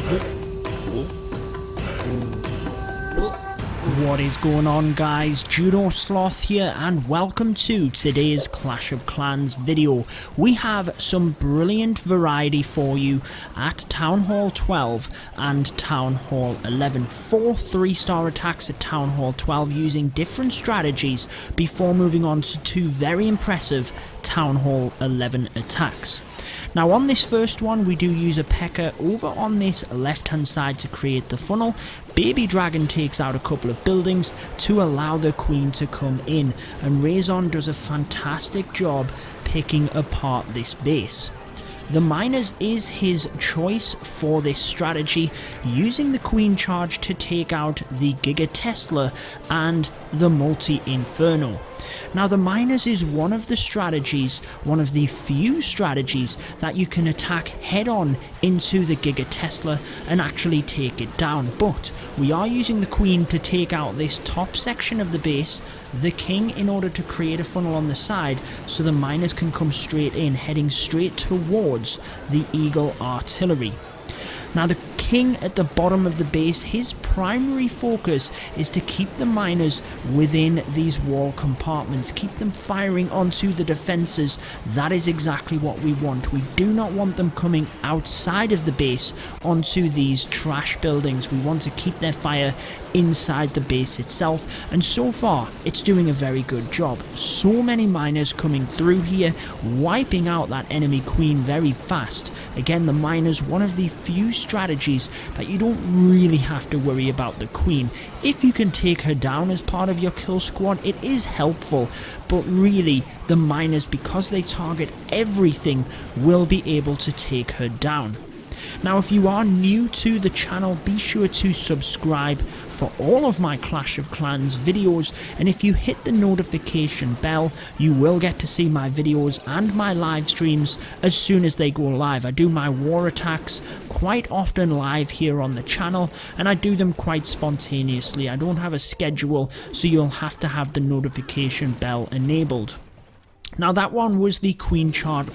What is going on, guys? Judo Sloth here, and welcome to today's Clash of Clans video. We have some brilliant variety for you at Town Hall 12 and Town Hall 11. 4 3-star attacks at Town Hall 12 using different strategies before moving on to 2 very impressive Town Hall 11 attacks. Now on this first one we do use a P.E.K.K.A over on this left hand side to create the funnel. Baby Dragon takes out a couple of buildings to allow the Queen to come in, and Raison does a fantastic job picking apart this base. The Miners is his choice for this strategy, using the Queen charge to take out the Giga Tesla and the Multi Inferno. Now the Miners is one of the strategies, one of the few strategies that you can attack head on into the Giga Tesla and actually take it down, but we are using the Queen to take out this top section of the base, the King in order to create a funnel on the side so the Miners can come straight in, heading straight towards the Eagle Artillery. Now the King at the bottom of the base, his primary focus is to keep the Miners within these wall compartments, keep them firing onto the defences. That is exactly what we want. We do not want them coming outside of the base onto these trash buildings. We want to keep their fire inside the base itself, and so far it's doing a very good job. So many Miners coming through here, wiping out that enemy Queen very fast. Again, the Miners, one of the few strategies that you don't really have to worry about the Queen. If you can take her down as part of your kill squad, it is helpful, but really the Miners, because they target everything, will be able to take her down. Now if you are new to the channel, be sure to subscribe for all of my Clash of Clans videos, and if you hit the notification bell you will get to see my videos and my live streams as soon as they go live. I do my war attacks quite often live here on the channel, and I do them quite spontaneously. I don't have a schedule, so you'll have to have the notification bell enabled. Now that one was the Queen charge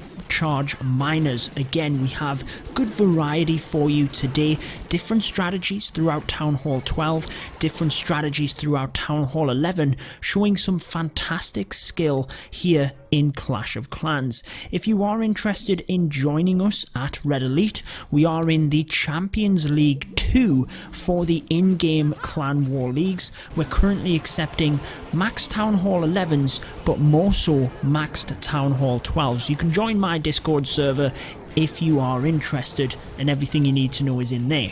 Miners. Again, we have good variety for you today. Different strategies throughout Town Hall 12, different strategies throughout Town Hall 11, showing some fantastic skill here in Clash of Clans. If you are interested in joining us at Red Elite, we are in the Champions League 2 for the in-game Clan War Leagues. We're currently accepting max Town Hall 11s, but more so maxed Town Hall 12s. You can join my Discord server if you are interested, and everything you need to know is in there.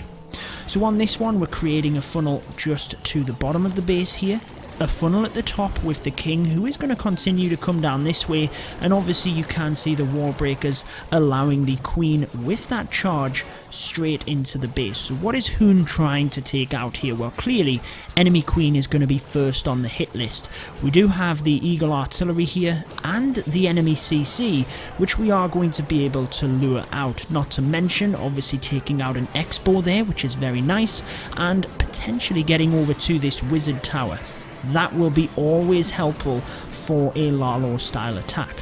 So on this one we're creating a funnel just to the bottom of the base here, a funnel at the top with the King, who is going to continue to come down this way, and obviously you can see the wall breakers allowing the Queen with that charge straight into the base. So what is Hoon trying to take out here? Well, clearly enemy Queen is going to be first on the hit list. We do have the Eagle Artillery here and the enemy CC, which we are going to be able to lure out, not to mention obviously taking out an Expo there, which is very nice, and potentially getting over to this Wizard Tower. That will be always helpful for a Lalo style attack.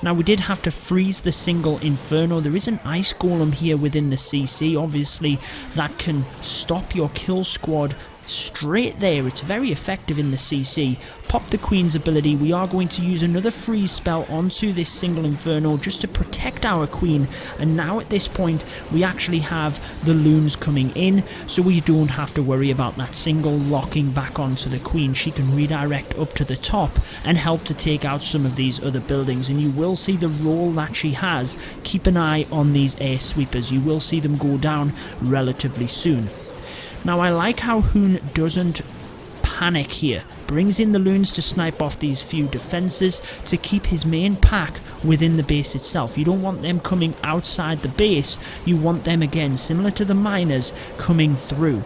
Now we did have to freeze the single Inferno. There is an Ice Golem here within the CC. Obviously that can stop your kill squad straight there. It's very effective in the CC. Pop the Queen's ability. We are going to use another freeze spell onto this single Inferno just to protect our Queen, and now at this point we actually have the loons coming in, so we don't have to worry about that single locking back onto the Queen. She can redirect up to the top and help to take out some of these other buildings, and you will see the role that she has. Keep an eye on these air sweepers. You will see them go down relatively soon. Now I like how Hoon doesn't panic here, brings in the loons to snipe off these few defences to keep his main pack within the base itself. You don't want them coming outside the base, you want them, again, similar to the Miners, coming through.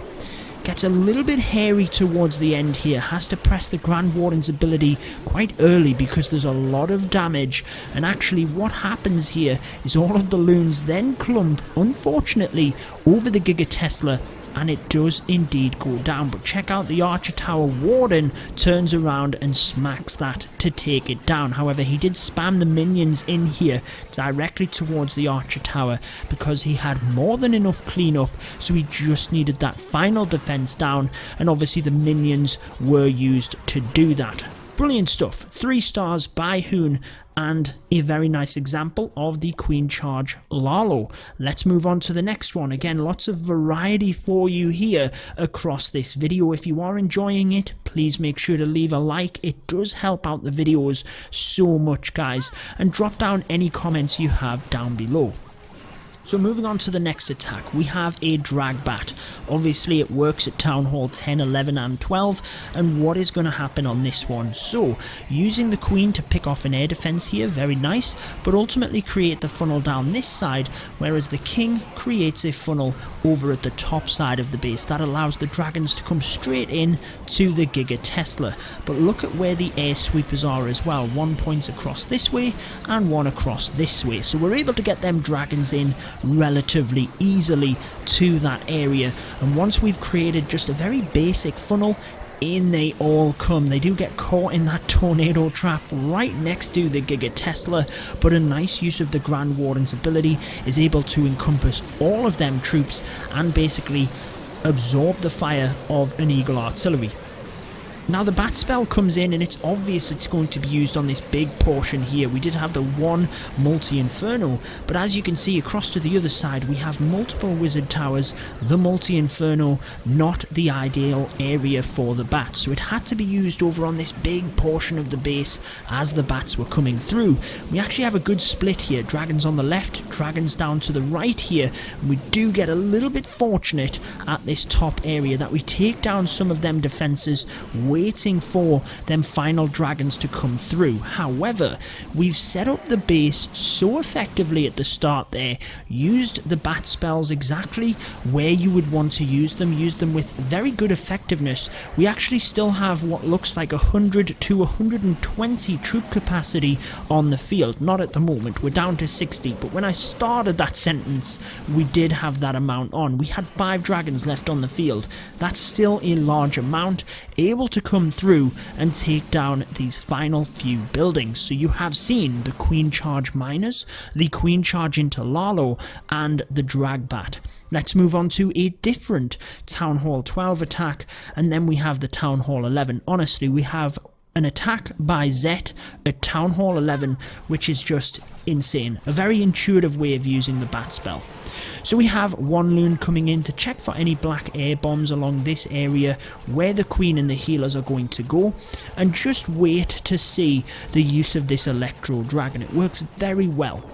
Gets a little bit hairy towards the end here, has to press the Grand Warden's ability quite early because there's a lot of damage, and actually what happens here is all of the loons then clump, unfortunately, over the Giga Tesla and it does indeed go down. But check out the Archer Tower. Warden turns around and smacks that to take it down. However, he did spam the minions in here directly towards the Archer Tower because he had more than enough cleanup, so he just needed that final defense down, and obviously the minions were used to do that. Brilliant stuff. 3 stars by Hoon, and a very nice example of the Queen Charge Lalo. Let's move on to the next one. Again, lots of variety for you here across this video. If you are enjoying it, please make sure to leave a like. It does help out the videos so much, guys. And drop down any comments you have down below. So moving on to the next attack, we have a DragBat. Obviously it works at Town Hall 10, 11 and 12, and what is going to happen on this one? So, using the Queen to pick off an air defense here, very nice, but ultimately create the funnel down this side, whereas the King creates a funnel over at the top side of the base. That allows the dragons to come straight in to the Giga Tesla. But look at where the air sweepers are as well. 1 points across this way and 1 across this way. So we're able to get them dragons in relatively easily to that area, and once we've created just a very basic funnel, in they all come. They do get caught in that tornado trap right next to the Giga Tesla, but a nice use of the Grand Warden's ability is able to encompass all of them troops and basically absorb the fire of an Eagle Artillery. Now the bat spell comes in, and it's obvious it's going to be used on this big portion here. We did have the one multi-inferno, but as you can see across to the other side we have multiple wizard towers. The multi-inferno, not the ideal area for the bats, so it had to be used over on this big portion of the base as the bats were coming through. We actually have a good split here, dragons on the left, dragons down to the right here, and we do get a little bit fortunate at this top area that we take down some of them defenses, waiting for them final dragons to come through. However, we've set up the base so effectively at the start there, used the bat spells exactly where you would want to use them with very good effectiveness. We actually still have what looks like 100 to 120 troop capacity on the field. Not at the moment, we're down to 60, but when I started that sentence we did have that amount on. We had 5 dragons left on the field. That's still a large amount, able to come through and take down these final few buildings. So you have seen the Queen Charge Miners, the Queen Charge into Lalo, and the DragBat. Let's move on to a different Town Hall 12 attack, and then we have the Town Hall 11. Honestly, we have an attack by Zet at Town Hall 11, which is just insane. A very intuitive way of using the bat spell. So we have one loon coming in to check for any black air bombs along this area where the Queen and the healers are going to go, and just wait to see the use of this Electro Dragon. It works very well.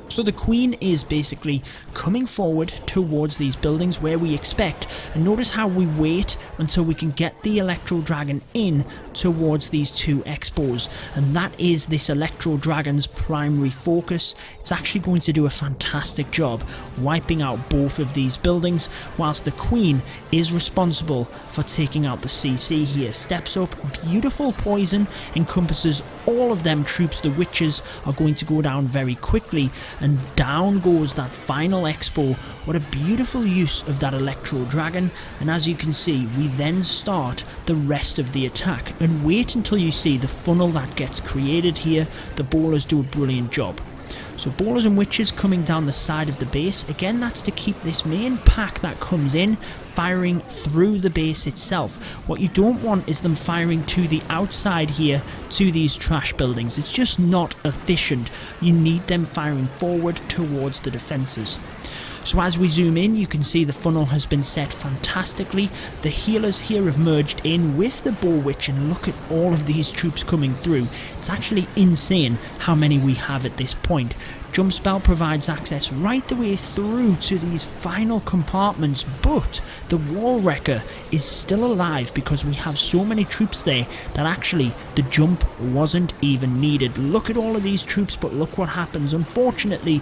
So the Queen is basically coming forward towards these buildings where we expect, and notice how we wait until we can get the Electro Dragon in towards these 2 expos, and that is this Electro Dragon's primary focus. It's actually going to do a fantastic job wiping out both of these buildings, whilst the Queen is responsible for taking out the CC here. Steps up, beautiful poison, encompasses all of them troops. The witches are going to go down very quickly, and down goes that final expo. What a beautiful use of that Electro Dragon, and as you can see we then start the rest of the attack, and wait until you see the funnel that gets created here. The bowlers do a brilliant job. So bowlers and witches coming down the side of the base. Again, that's to keep this main pack that comes in firing through the base itself. What you don't want is them firing to the outside here to these trash buildings. It's just not efficient. You need them firing forward towards the defences. So as we zoom in, you can see the funnel has been set fantastically. The healers here have merged in with the Bow Witch, and look at all of these troops coming through. It's actually insane how many we have at this point. Jump Spell provides access right the way through to these final compartments, but the Wall Wrecker is still alive because we have so many troops there that actually the jump wasn't even needed. Look at all of these troops, but look what happens. Unfortunately,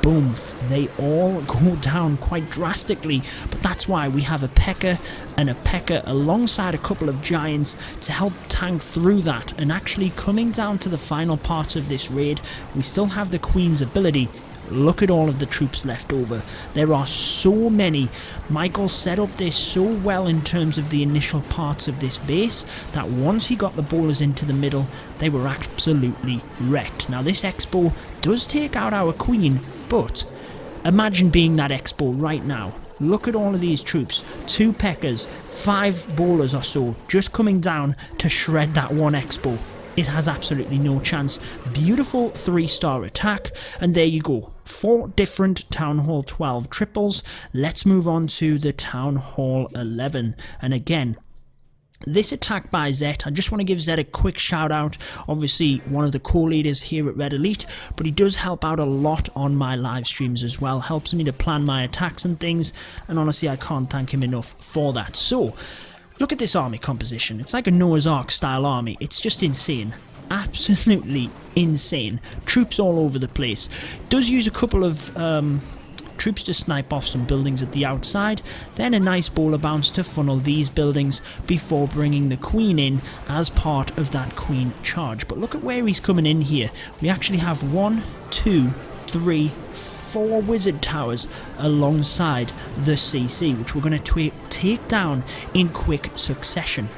boom, they all go down quite drastically, but that's why we have a P.E.K.K.A. and a P.E.K.K.A. alongside a couple of giants to help tank through that. And actually coming down to the final part of this raid, we still have the Queen's ability. look at all of the troops left over. There are so many. Michael set up this so well in terms of the initial parts of this base that once he got the bowlers into the middle, they were absolutely wrecked. Now this Expo does take out our queen, but imagine being that Expo right now. Look at all of these troops, 2 Peckers, 5 bowlers or so, just coming down to shred that one Expo. It has absolutely no chance. Beautiful 3-star attack, and there you go. 4 different Town Hall 12 triples. Let's move on to the Town Hall 11, and again, this attack by Zet, I just want to give Zet a quick shout out. Obviously one of the co-leaders here at Red Elite, but he does help out a lot on my live streams as well. Helps me to plan my attacks and things, and honestly I can't thank him enough for that. So, look at this army composition. It's like a Noah's Ark style army. It's just insane. Absolutely insane. Troops all over the place. Does use a couple of troops to snipe off some buildings at the outside, then a nice bowler bounce to funnel these buildings before bringing the queen in as part of that queen charge. But look at where he's coming in here. We actually have 1, 2, 3, 4 wizard towers alongside the CC, which we're going to take down in quick succession.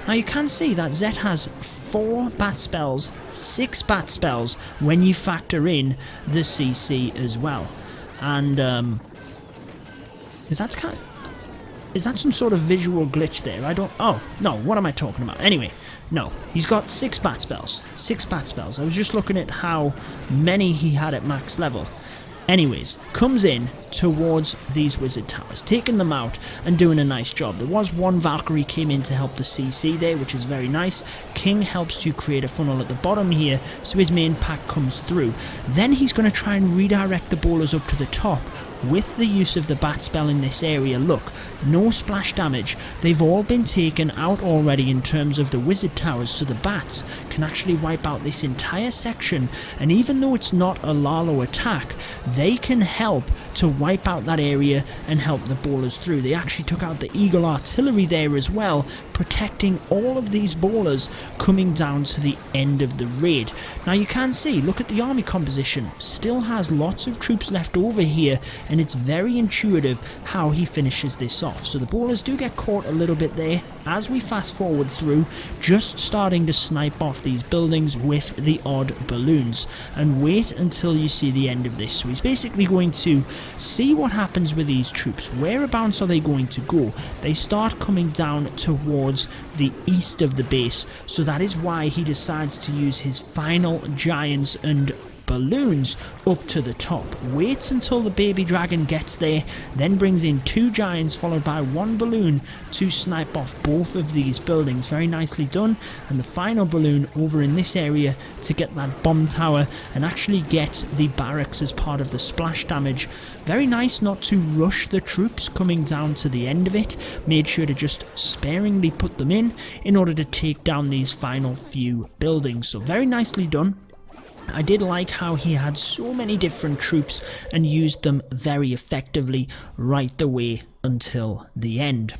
Now you can see that Zet has 4 bat spells, 6 bat spells when you factor in the CC as well. And is that some sort of visual glitch there? Oh no, what am I talking about? Anyway, no, he's got 6 bat spells. 6 bat spells. I was just looking at how many he had at max level. Anyways, comes in towards these wizard towers, taking them out and doing a nice job. There was 1 Valkyrie came in to help the CC there, which is very nice. King helps to create a funnel at the bottom here, so his main pack comes through. Then he's going to try and redirect the bowlers up to the top with the use of the bat spell in this area. Look, no splash damage. They've all been taken out already in terms of the wizard towers, so the bats can actually wipe out this entire section, and even though it's not a Lalo attack, they can help to wipe out that area and help the bowlers through. They actually took out the Eagle artillery there as well, protecting all of these bowlers coming down to the end of the raid. Now you can see, look at the army composition, still has lots of troops left over here, and it's very intuitive how he finishes this off. So the bowlers do get caught a little bit there as we fast forward through, just starting to snipe off these buildings with the odd balloons, and wait until you see the end of this. So he's basically going to see what happens with these troops. Whereabouts are they going to go? They start coming down towards the east of the base, so that is why he decides to use his final giants and balloons up to the top. Waits until the baby dragon gets there, then brings in 2 giants followed by 1 balloon to snipe off both of these buildings. Very nicely done. And the final balloon over in this area to get that bomb tower and actually get the barracks as part of the splash damage. Very nice not to rush the troops coming down to the end of it. Made sure to just sparingly put them in order to take down these final few buildings. So very nicely done. I did like how he had so many different troops and used them very effectively right the way until the end.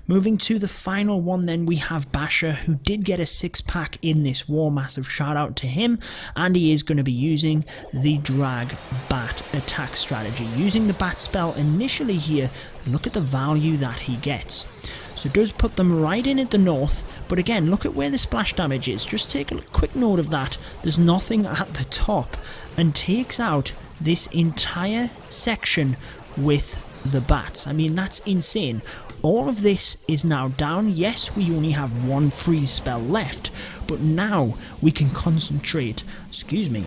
Moving to the final one then, we have Basher, who did get a 6-pack in this war. Massive shout out to him, and he is going to be using the DragBat attack strategy. Using the bat spell initially here, look at the value that he gets. So it does put them right in at the north, but again, look at where the splash damage is. Just take a quick note of that. There's nothing at the top, and takes out this entire section with the bats. I mean, that's insane. All of this is now down. Yes, we only have 1 freeze spell left, but now we can concentrate,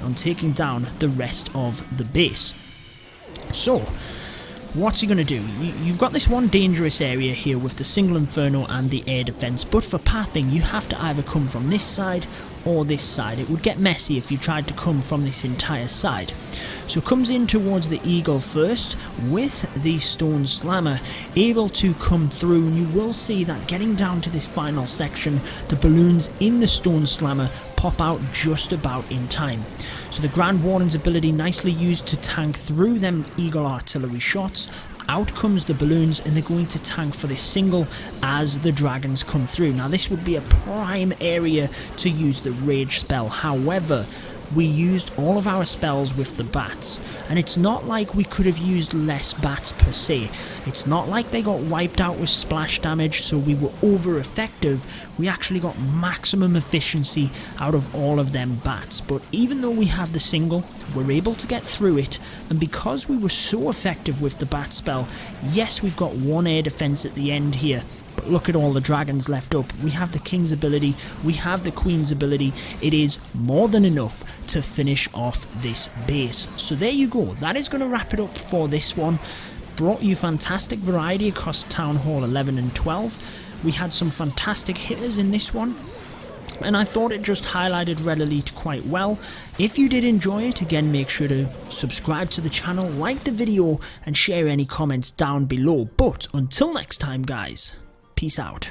on taking down the rest of the base. So, what's he going to do? You've got this one dangerous area here with the single inferno and the air defense, but for pathing you have to either come from this side or this side. It would get messy if you tried to come from this entire side. So comes in towards the eagle first with the stone slammer, able to come through, and you will see that getting down to this final section, the balloons in the stone slammer pop out just about in time. So the Grand Warden's ability nicely used to tank through them eagle artillery shots. Out comes the balloons, and they're going to tank for this single as the dragons come through. Now this would be a prime area to use the rage spell. However, we used all of our spells with the bats, and it's not like we could have used less bats per se. It's not like they got wiped out with splash damage, so we were over effective. We actually got maximum efficiency out of all of them bats, but even though we have the single, we're able to get through it, and because we were so effective with the bat spell, yes, we've got one air defense at the end here, but look at all the dragons left up. We have the king's ability, we have the queen's ability. It is more than enough to finish off this base. So there you go, that is going to wrap it up for this one. Brought you fantastic variety across Town Hall 11 and 12. We had some fantastic hitters in this one, and I thought it just highlighted Red Elite quite well. If you did enjoy it, again, make sure to subscribe to the channel, like the video, and share any comments down below. But until next time, guys, peace out.